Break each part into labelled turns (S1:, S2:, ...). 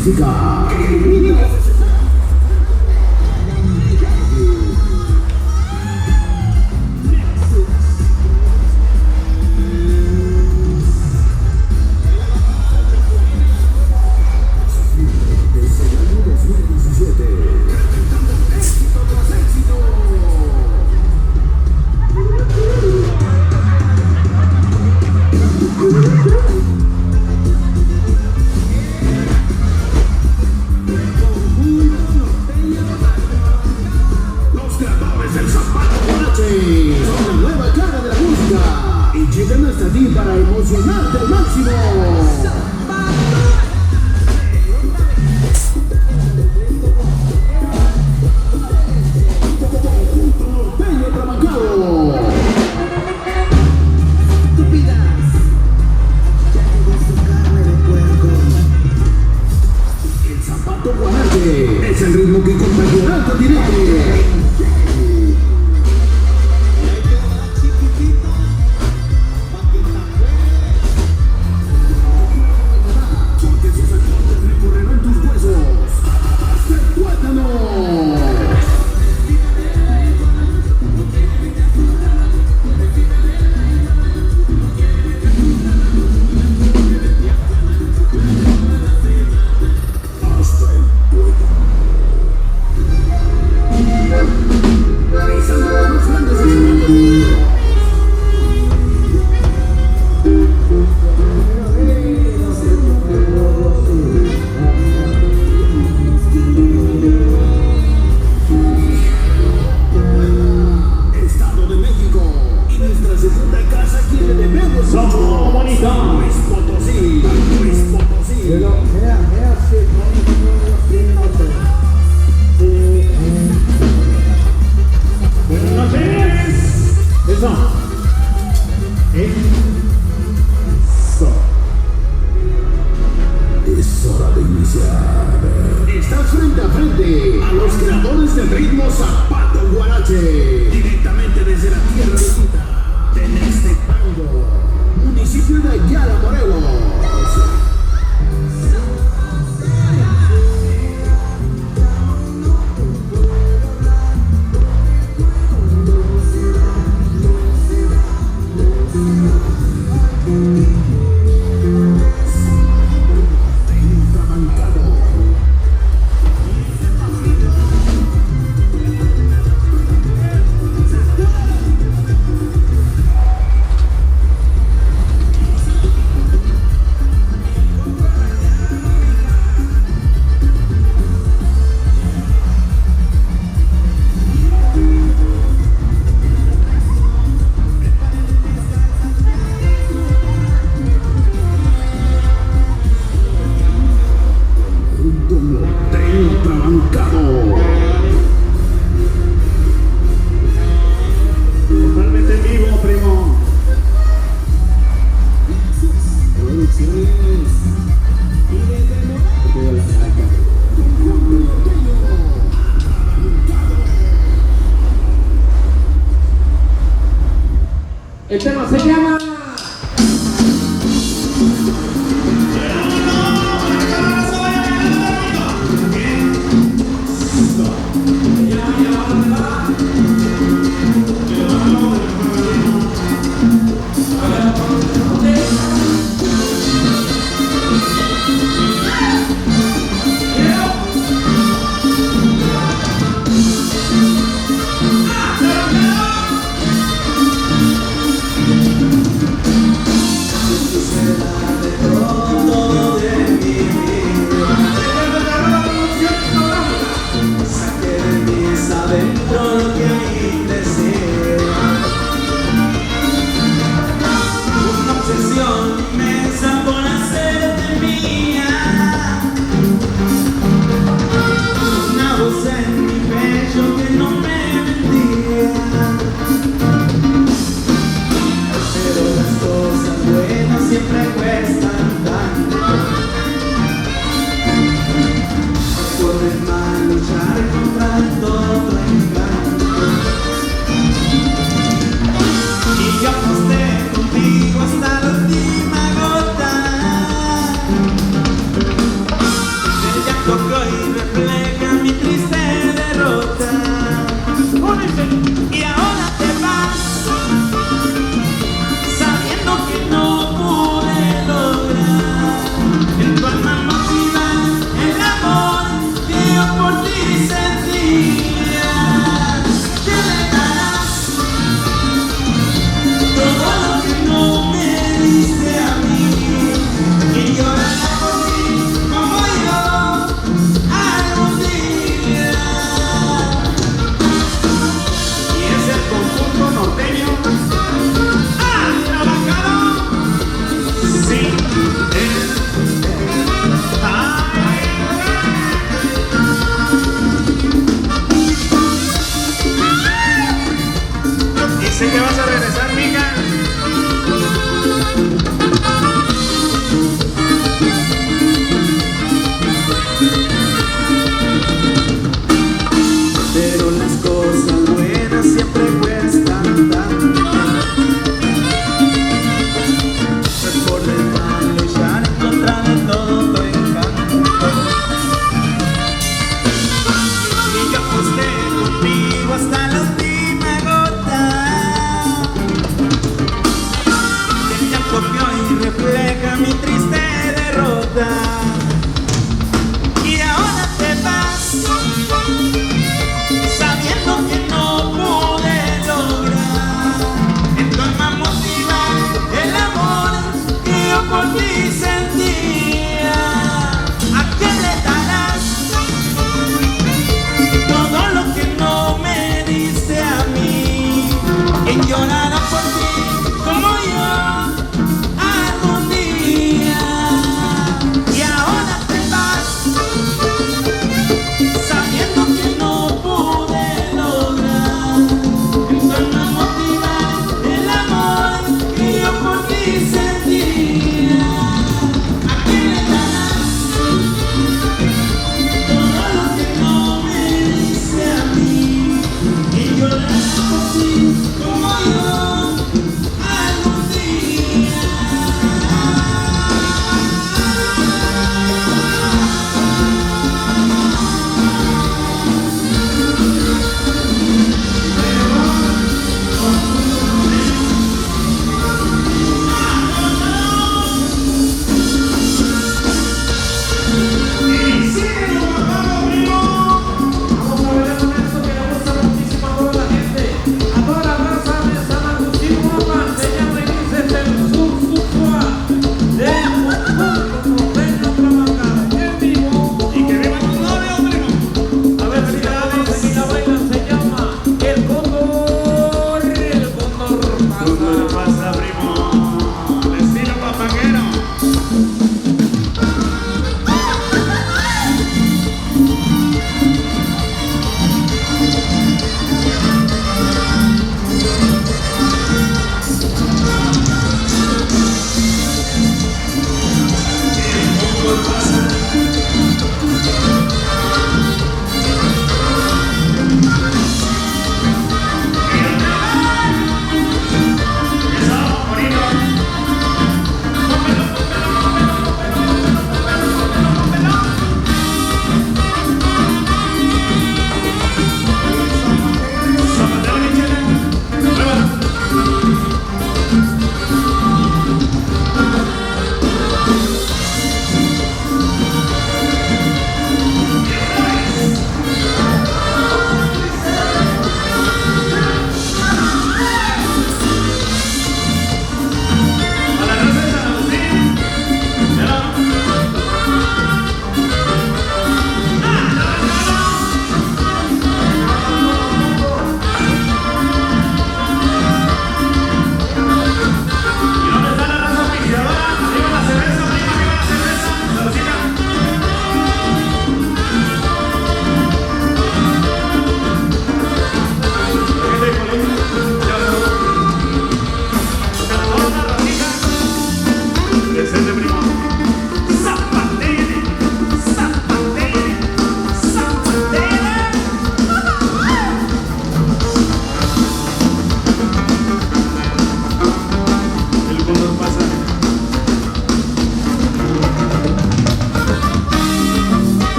S1: física.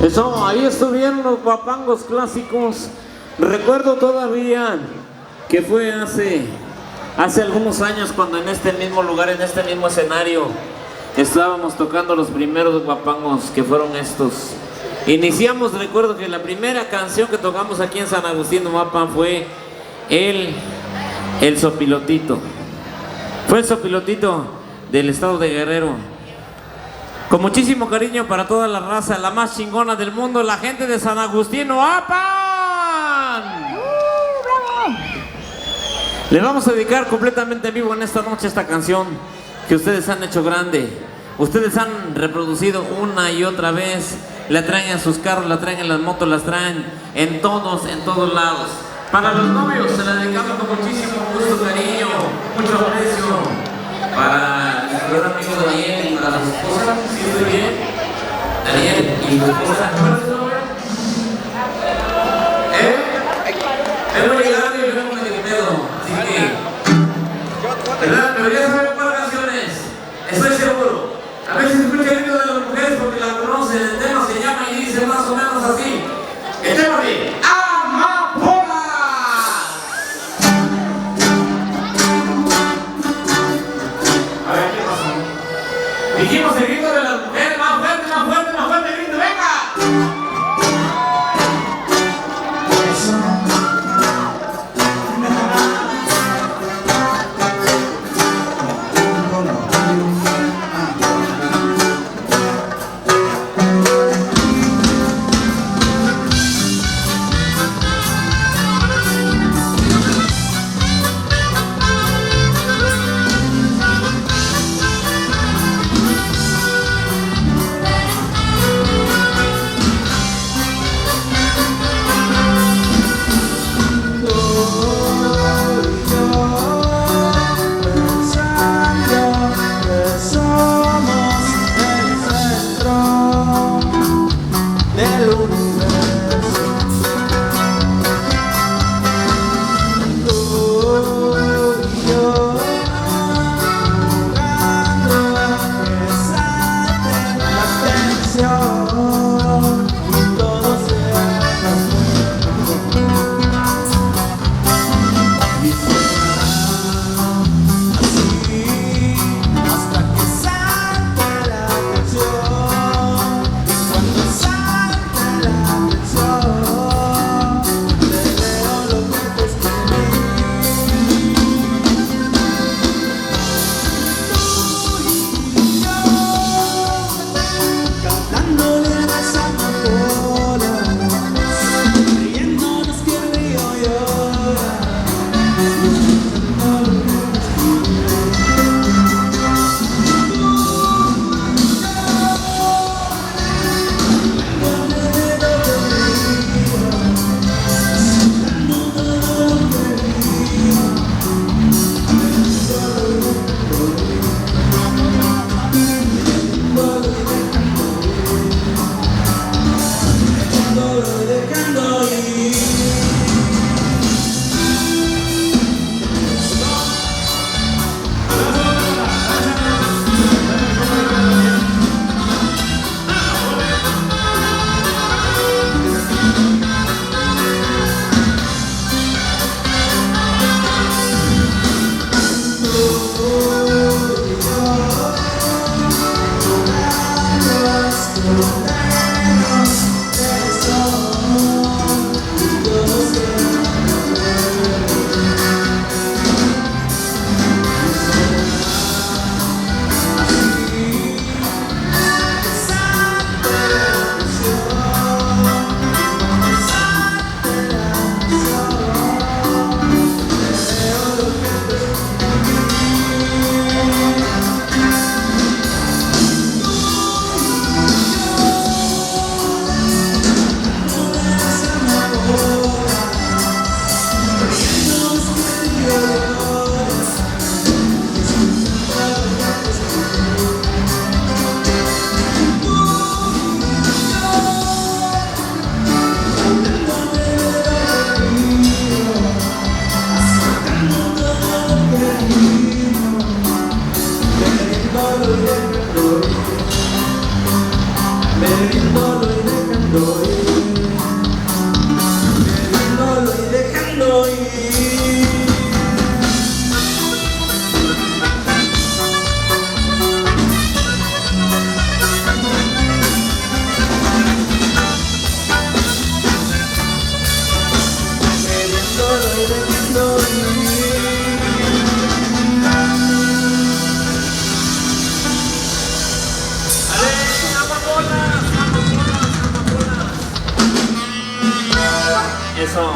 S1: Eso, ahí estuvieron los guapangos clásicos. Recuerdo todavía que fue hace algunos años cuando en este mismo lugar, en este mismo escenario, estábamos tocando los primeros guapangos, que fueron estos. Iniciamos, recuerdo que la primera canción que tocamos aquí en San Agustín Nomapan fue el Sopilotito. Fue el Sopilotito del estado de Guerrero. Con muchísimo cariño para toda la raza, la más chingona del mundo, la gente de San Agustín Nomapan.
S2: ¡Bravo!
S1: Les vamos a dedicar completamente en vivo en esta noche esta canción que ustedes han hecho grande. Ustedes han reproducido una y otra vez. La traen en sus carros, la traen en las motos, las traen en todos lados. Para los novios se la dedicamos con muchísimo gusto, cariño, mucho aprecio. Para el gran amigo Daniel y para su esposa, ¿sí estoy bien? Daniel y su esposa, ¿cuál es tu nombre? Vengo llegando y vengo de pedo, así que... ¿verdad? Pero ya saben cuáles canciones, estoy seguro. A veces escucha el grito de las mujeres porque la conocen, el tema se llama y dice más o menos así. El tema de Amapola. A ver, ¿qué pasó? Dijimos el grito de las mujeres, más fuerte, más fuerte, más fuerte el grito, venga. Eso,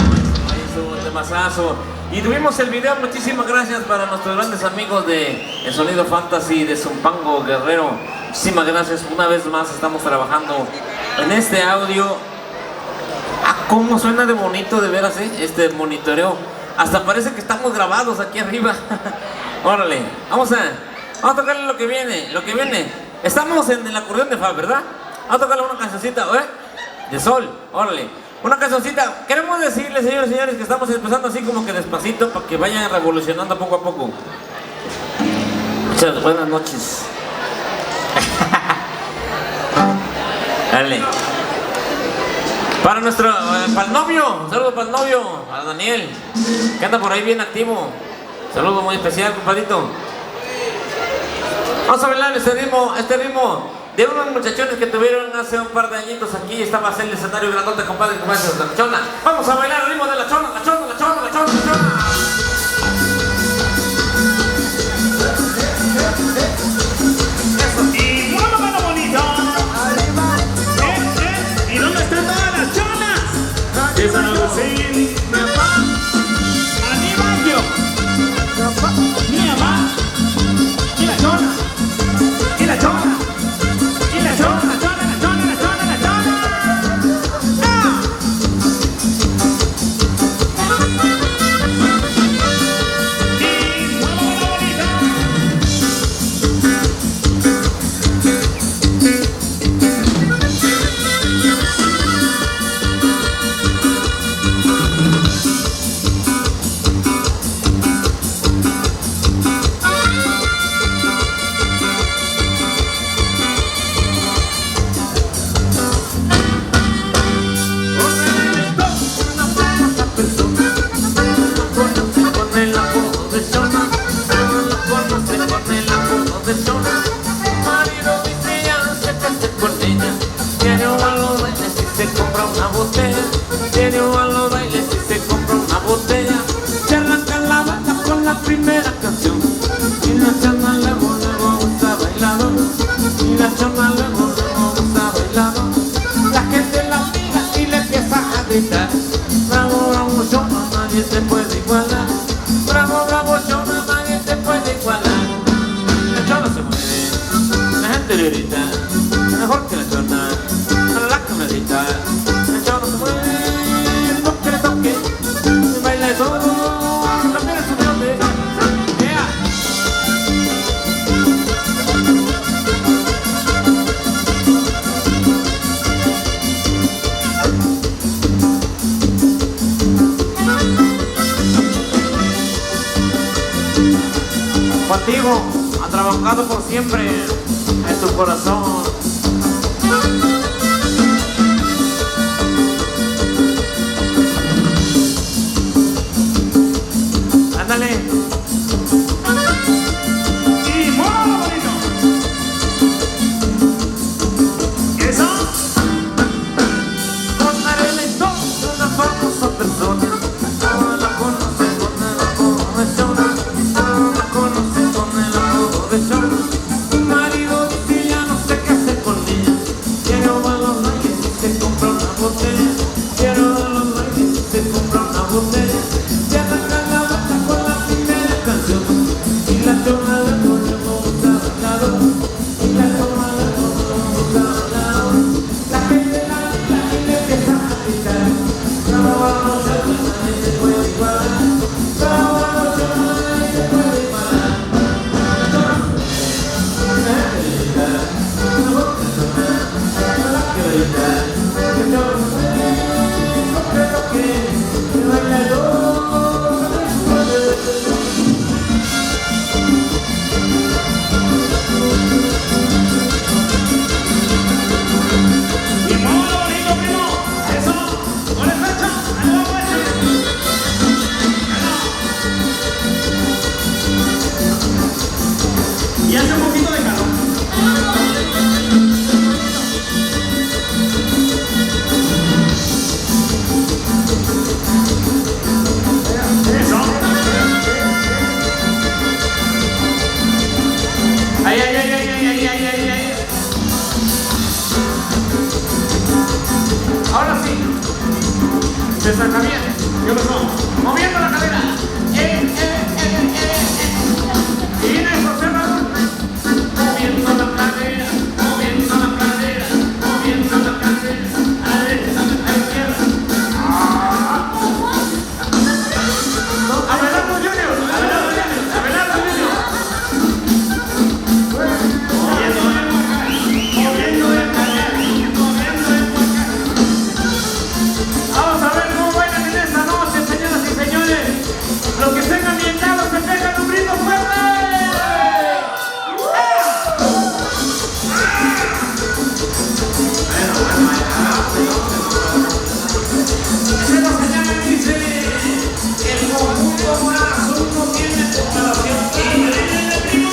S1: un temazazo. Y tuvimos el video, muchísimas gracias para nuestros grandes amigos de El Sonido Fantasy de Zumpango Guerrero. Muchísimas gracias, una vez más estamos trabajando en este audio. Ah, cómo suena de bonito, de veras, este monitoreo. Hasta parece que estamos grabados aquí arriba. Órale, vamos a tocarle lo que viene. Estamos en el acordeón de Fab, ¿verdad? Vamos a tocarle una cancioncita, de Sol, órale. Una cancioncita. Queremos decirles, señores y señores, que estamos empezando así como que despacito para que vayan revolucionando poco a poco. Muchas buenas noches. Dale. Para nuestro, para el novio, un saludo para el novio, a Daniel, que anda por ahí bien activo. Saludo muy especial, compadrito. Vamos a bailar este ritmo de unos muchachones que tuvieron hace un par de añitos aquí. Estaba en el escenario grandote, compadre, la chona. Vamos a bailar el ritmo de la chona.
S3: Y mueva mano bonito. ¿Y dónde están todas las chonas? Esa no lo sé. Animacio. Mi mamá. Y la chona. Y la chona. Y la chona.
S1: Se arranca la banda con la primera canción. Y la chona luego gusta bailado. Y la chona luego gusta bailado. La gente la mira y le empieza a gritar: bravo, bravo, chona, nadie te puede igualar. Bravo, bravo, chona, nadie te puede igualar. La chona se mueve, la gente le grita: mejor que la chona, la camarita. La chona se mueve, toque, toque, baila de todo. Contigo, ha trabajado por siempre en tu corazón. Ándale.
S3: Y mueva bonito. ¿Eso?
S1: Con Arelito, una famosa persona. No la conoce con el apodo de chona. No la conoce con el apodo de chona. Su marido dice ya no sé qué hacer con ella. Quiero a los bailes y se compra una botella. Quiero a los bailes y se compra una botella. Se arranca la bata con la primera canción. Y la chona de nuevo gusta bailado. Y la chona de nuevo gusta bailado. La gente la mira y le empieza a gritar: bravo, bravo, chona, nadie te puede igualar. Bravo, bravo, chona, nadie te puede igualar. La
S3: César Javier, ¿qué pasó? Moviendo la cadera. Inés Observador, moviendo la cadera, moviendo la cadera, moviendo la cadera, a la derecha, a la izquierda. Abelardo Junior, Abelardo Junior, Abelardo Junior. Moviendo el huacal, moviendo el huacal, moviendo el huacal. Vamos a ver cómo bailan en esta noche, señoras y señores. Los que estén ambientados se pegan un grito fuerte. Se nos señala y dice: el conjunto más uno tiene separación. ¡El primo!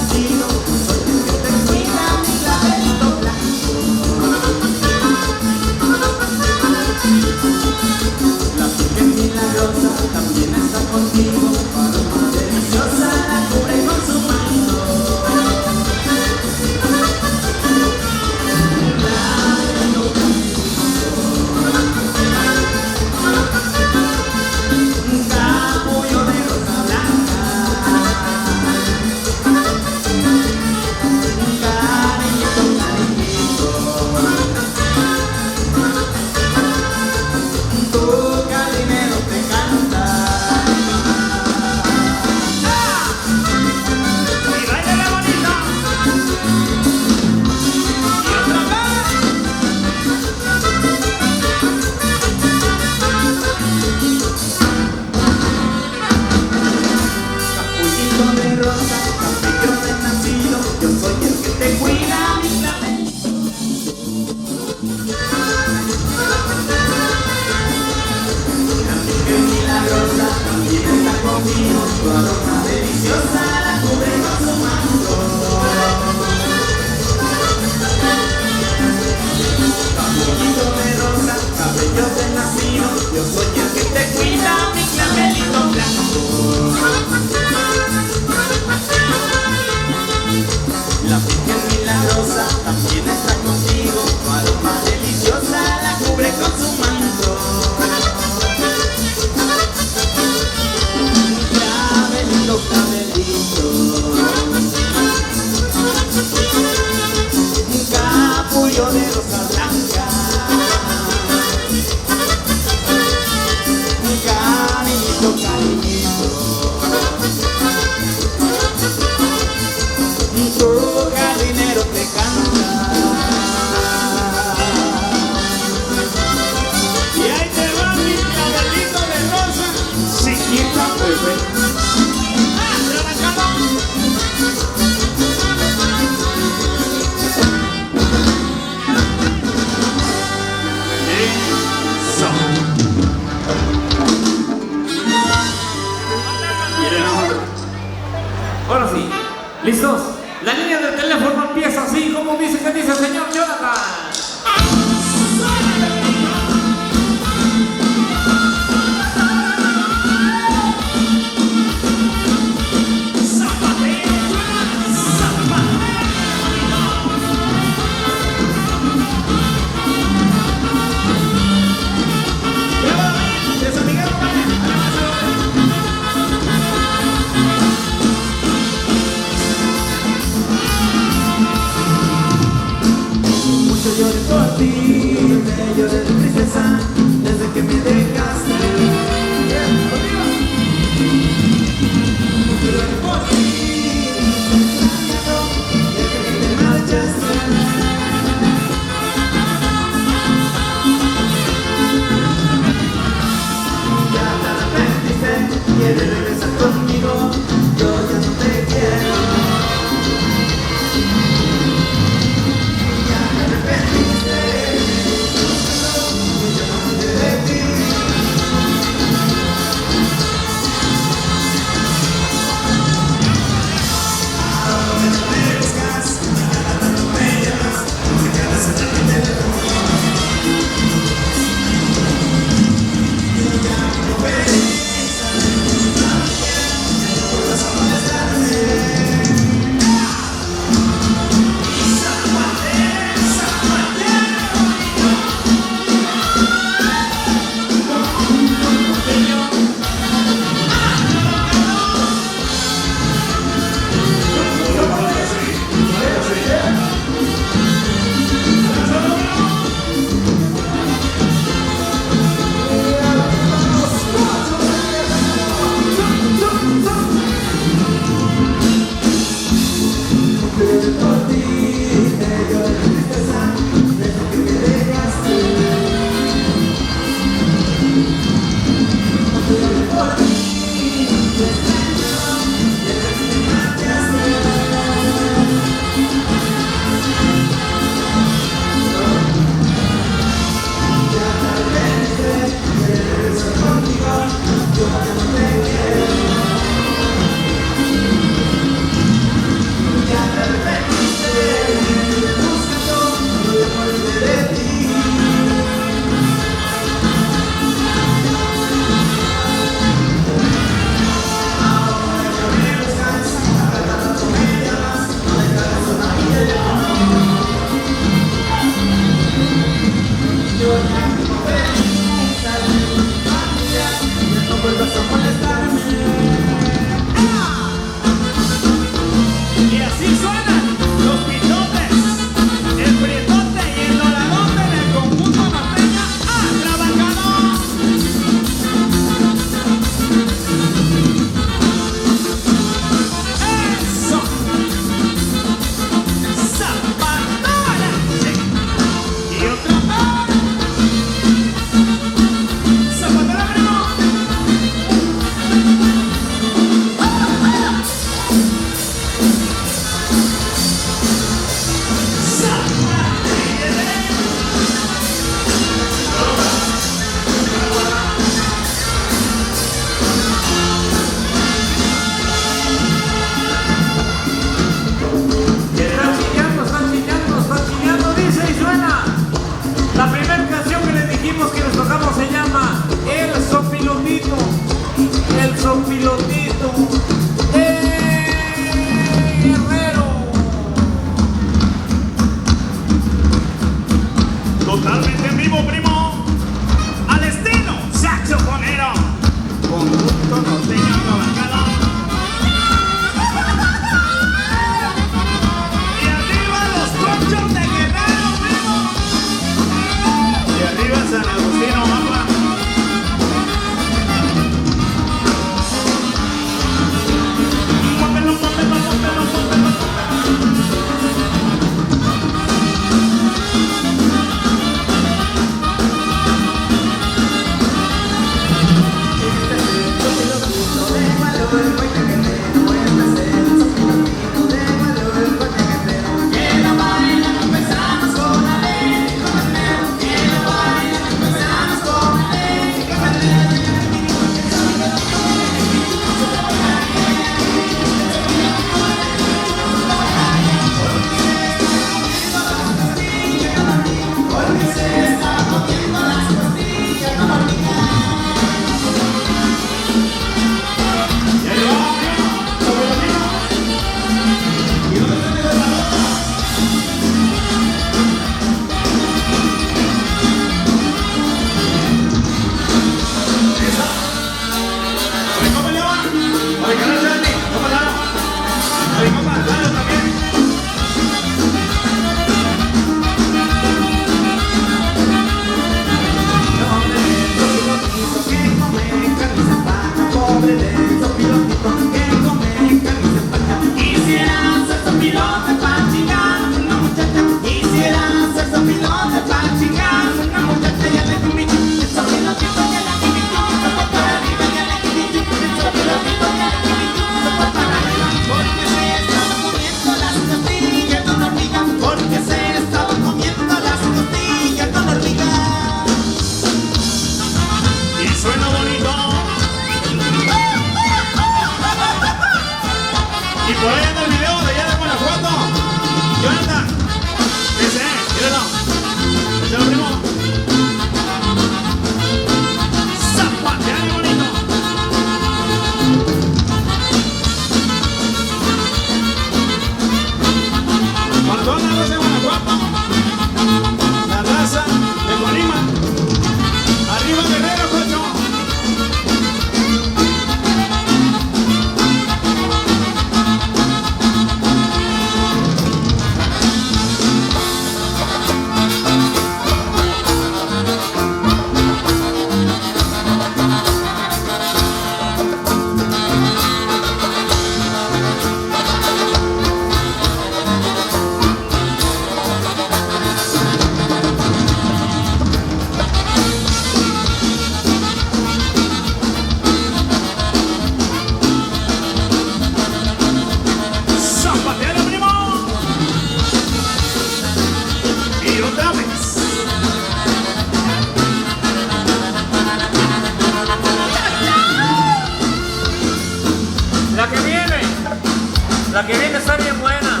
S1: La que viene está bien buena.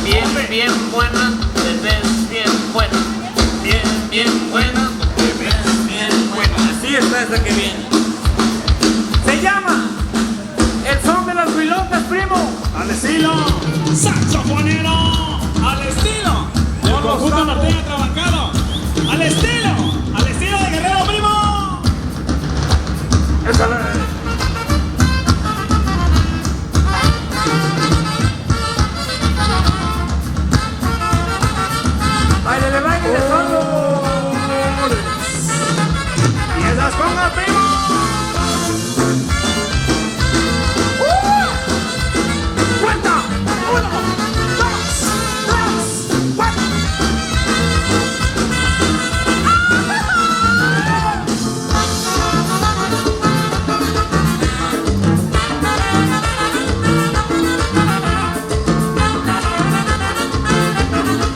S1: Bien buena. Te ves bien buena. Bien buena. Te ves bien buena. Así está esta que viene. Se llama El Son de las Huilotas, primo.
S3: Al estilo saxofonero, al estilo del conjunto norteño trabancado, al estilo de Guerrero, primo.
S1: Báilele, báilele, solo.
S3: Y esas congas, primo. Cuenta, 1, 2, 3, 4.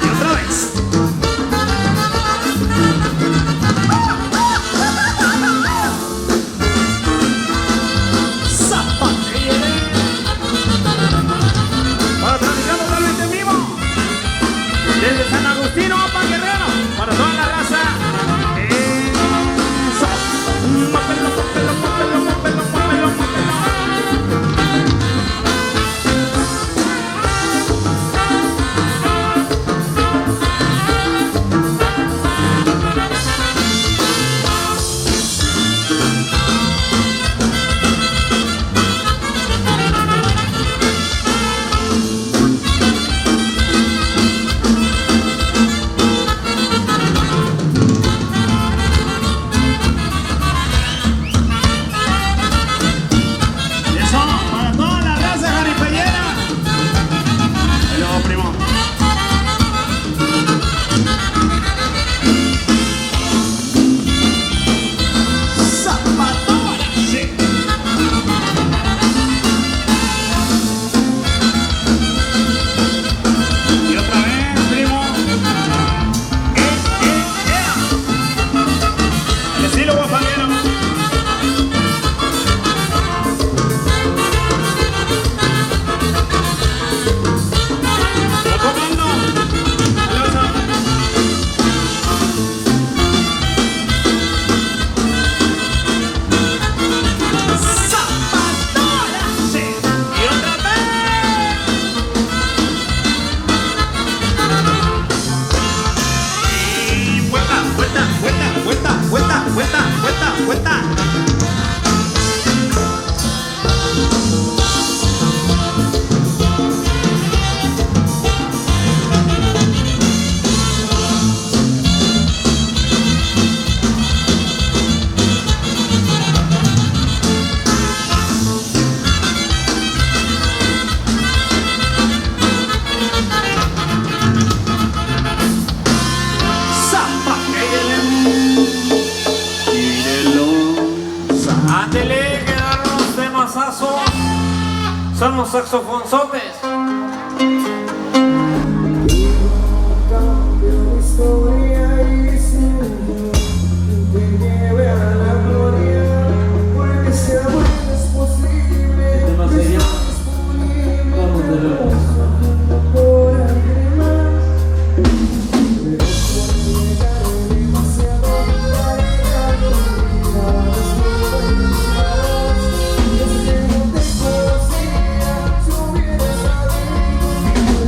S3: Y otra vez. Para transmisión totalmente en vivo desde San Agustín, Opa, Guerrero, para toda la raza. Eso. Mópelo, mópelo, mópelo, mópelo, mópelo, mópelo. Eso, para toda la raza jaripellera. Ahí luego, primo. Zapatora, sí. Y otra vez, primo. El estilo guapanguero. Lo comando. Alonso. Zapatora, sí. Y otra vez. Y vuelta, vuelta, vuelta, vuelta, vuelta, vuelta, vuelta, vuelta.
S1: Ándele, quedarnos de masazos. Son los saxofonzotes.
S4: Cambio de historia y sin te lleve a la gloria, porque si amor es posible,
S1: ¿Qué más
S4: es
S1: sería?
S4: disponible,
S1: Vamos de nuevo.
S4: por alguien más. Pero por llegar demasiado tarde, desde que no te conocía, si hubieras sabido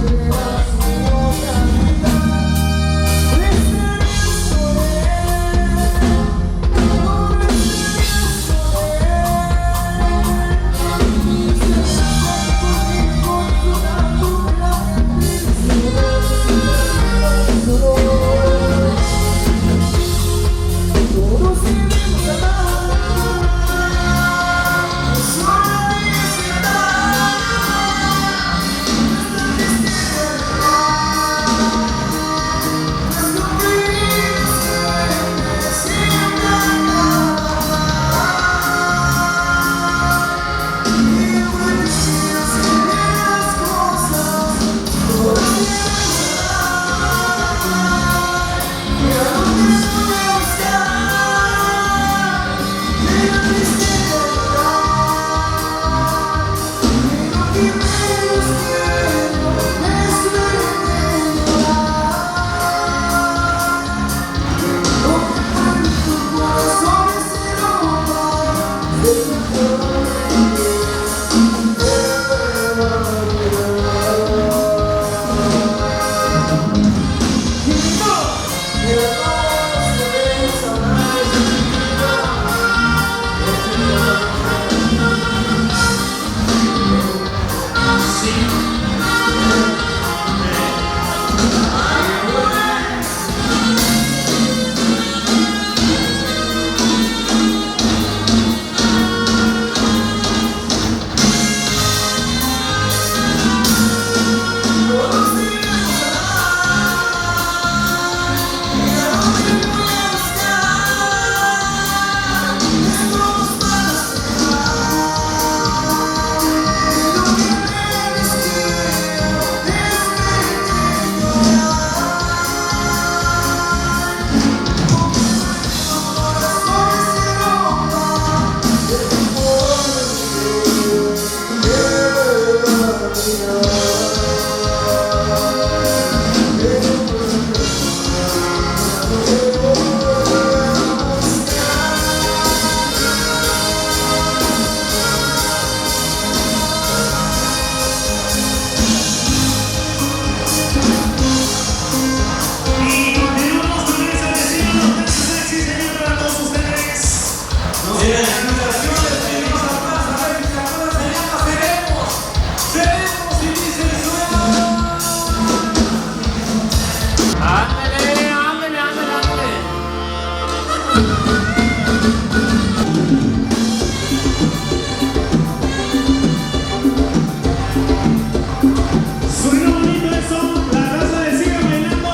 S3: Suena bonito eso, la raza le sigue bailando,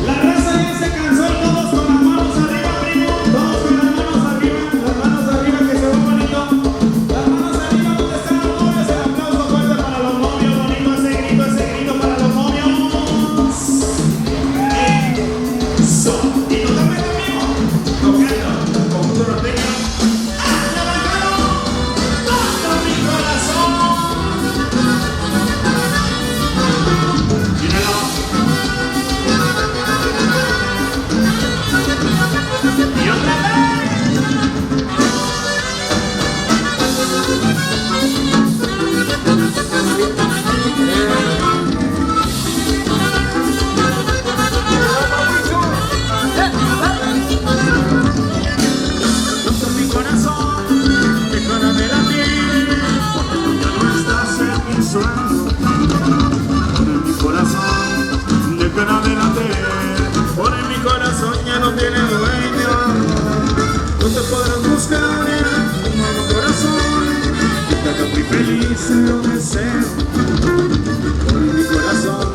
S3: la raza ya se cansó, todos con las manos arriba, primo, todos con las manos arriba que se ve bonito, las manos arriba donde están los novios, el aplauso fuerte para los novios, bonito ese grito para los novios. Eso, y tú también amigo, tocando, conjunto norteño, levantado, todo mi corazón. Y otra mi corazón, déjala de latir, porque tú ya no estás en mi sueño. Por mi corazón, déjala de latir, por mi corazón ya no tiene dueño. No te podrás buscar un nuevo corazón que te haga muy feliz, lo deseo. Por mi corazón,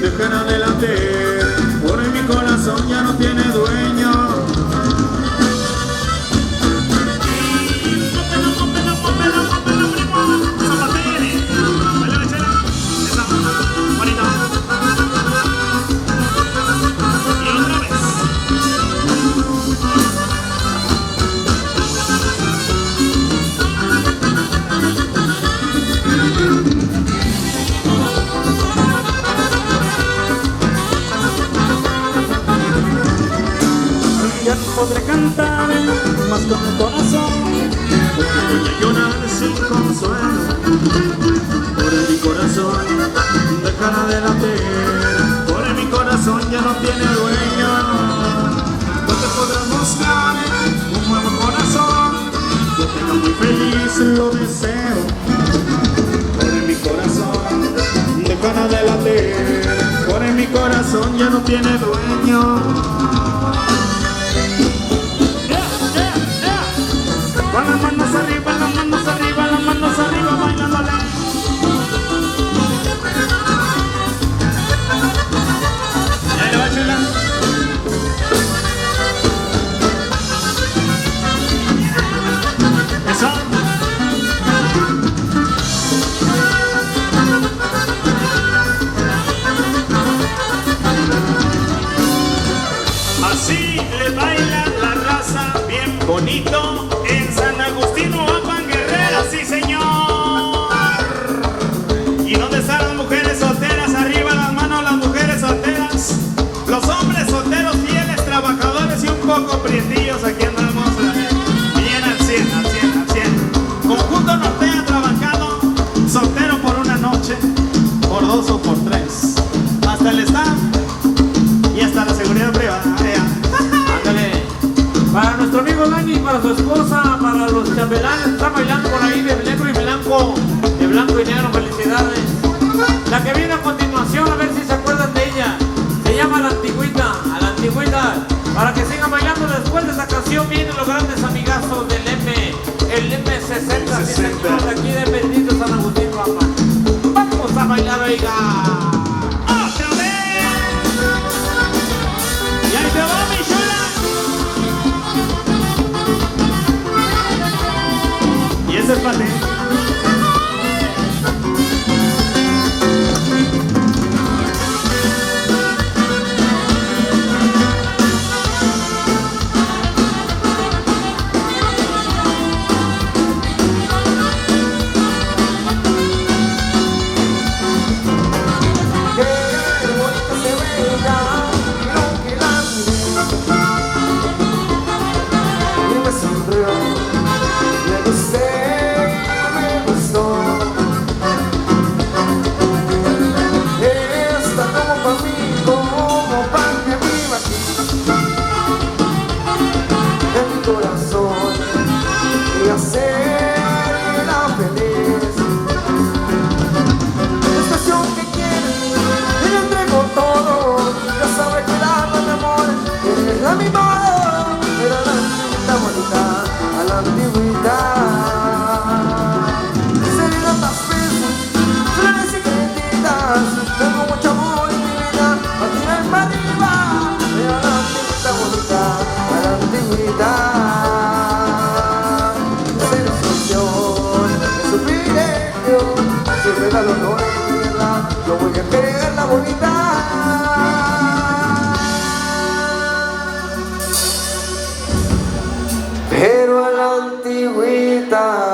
S3: déjala de latir, por mi corazón ya no tiene dueño. Ya no podré cantar más con mi corazón, porque voy a llorar sin consuelo. Por mi corazón, déjala de latir, por mi corazón ya no tiene dueño. No te podrás buscar un nuevo corazón, yo tengo muy feliz, lo deseo. Por mi corazón, déjala de latir, por mi corazón ya no tiene dueño. Con las manos arriba, las manos arriba, las manos arriba, bailándole. Ya le va, chula. Eso. Así le baila la raza bien bonito en San Agustín, Oapan, Guerrero, sí señor. ¿Y dónde están las mujeres solteras? Arriba las manos las mujeres solteras. Los hombres solteros, fieles, trabajadores y un poco prietillos, aquí andamos bien al 100, al 100, al 100. Conjunto Nortea trabajando, soltero por una noche, por 2 o por 3. Hasta el staff y hasta la seguridad privada.
S1: Ándale. Para nuestro amigo Dani, para su esposa, para los chambelanes, están bailando por ahí de negro y blanco, de blanco y negro, felicidades. La que viene a continuación, a ver si se acuerdan de ella, se llama La Antigüita, a la Antigüita, para que sigan bailando. Después de esa canción vienen los grandes amigazos del el M60, sí, señor, de aquí de bendito San Agustín, papá. Vamos a bailar, oiga.
S3: ¡Otra vez! ¡Y ahí te va, mi chula! Y ese es para ti.
S4: bonita. Pero a la antigüita